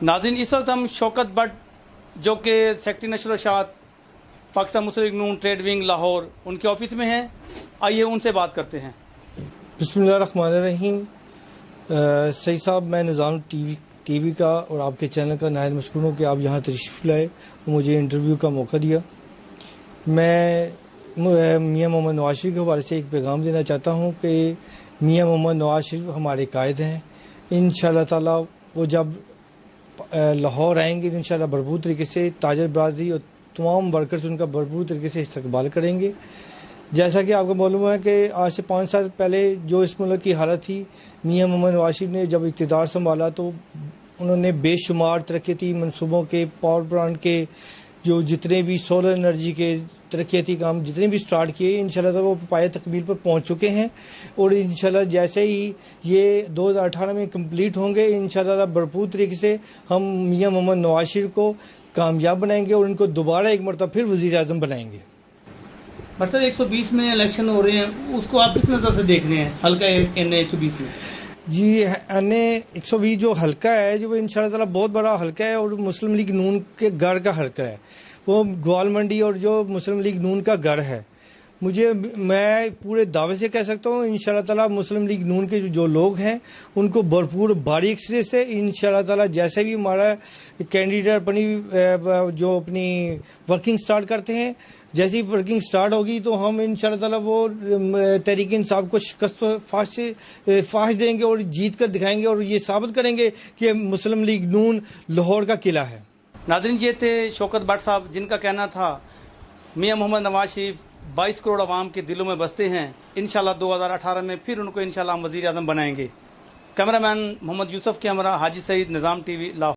नाज़रीन, इस वक्त हम शौकत बट जो कि सेक्रेटरी नशर इरशाद पाकिस्तान मुस्लिम लीग नून ट्रेड विंग लाहौर उनके ऑफिस में हैं। आइए उनसे बात करते हैं। बिस्मिल्लाहिर्रहमानिर्रहीम। सही साहब, मैं निज़ाम टीवी का और आपके चैनल का नायत मशकूर हूँ कि आप यहाँ तशरीफ़ लाए और मुझे इंटरव्यू का मौका दिया। मैं मियाँ मोहम्मद नवाज शरीफ के हवाले से एक पैगाम देना चाहता हूँ कि मियाँ मोहम्मद नवाज शरीफ हमारे कायद हैं। इंशाअल्लाह ताला वो जब लाहौर आएंगे इंशाअल्लाह भरपूर तरीके से ताजर बरादरी और तमाम वर्कर्स उनका भरपूर तरीके से इस्तकबाल करेंगे। जैसा कि आपको मालूम है कि आज से 5 साल पहले जो इस मुल्क की हालत थी, मियाँ मोहम्मद नवाज शरीफ ने जब इक़्तिदार संभाला तो उन्होंने बेशुमार तरक्याती मनसूबों के, पावर प्लांट के, जो जितने भी सोलर एनर्जी के तरक्याती काम जितने भी स्टार्ट किए, इंशाल्लाह वो पाए तकमील पर पहुंच चुके हैं। और इंशाल्लाह जैसे ही ये 2018 में कंप्लीट होंगे, इंशाल्लाह भरपूर तरीके से हम मियाँ मोहम्मद नवाज शरीफ को कामयाब बनाएंगे और इनको दोबारा एक मरतबा फिर वज़ीर आज़म बनाएंगे। बट सर, 120 में इलेक्शन हो रहे हैं, उसको आप किस नज़र से देख रहे हैं? हल्का एनए 120 में जी, एनए 120 जो हल्का है, जो इंशाल्लाह ताला बहुत बड़ा हल्का है और मुस्लिम लीग नून के घर का हल्का है। वो ग्वाल मंडी और जो मुस्लिम लीग नून का घर है, मैं पूरे दावे से कह सकता हूँ इंशाल्लाह ताला मुस्लिम लीग नून के जो लोग हैं उनको भरपूर भारी अक्सरियत से इंशाल्लाह ताला जैसे भी हमारा कैंडिडेट जो अपनी वर्किंग स्टार्ट करते हैं, जैसी वर्किंग स्टार्ट होगी तो हम इंशाल्लाह ताला वो तहरीक इंसाफ को शिकस्त फाश देंगे और जीत कर दिखाएंगे और ये साबित करेंगे कि मुस्लिम लीग नून लाहौर का किला है। नाज़रीन, ये थे शौकत बट साहब, जिनका कहना था मियाँ मोहम्मद नवाज शरीफ 22 करोड़ आवाम के दिलों में बसते हैं। इंशाल्लाह 2018 में फिर उनको इंशाल्लाह हम वज़ीर आज़म बनाएंगे। कैमरामैन मोहम्मद यूसुफ के हमरा हाजी सईद, निज़ाम टीवी लाहौर।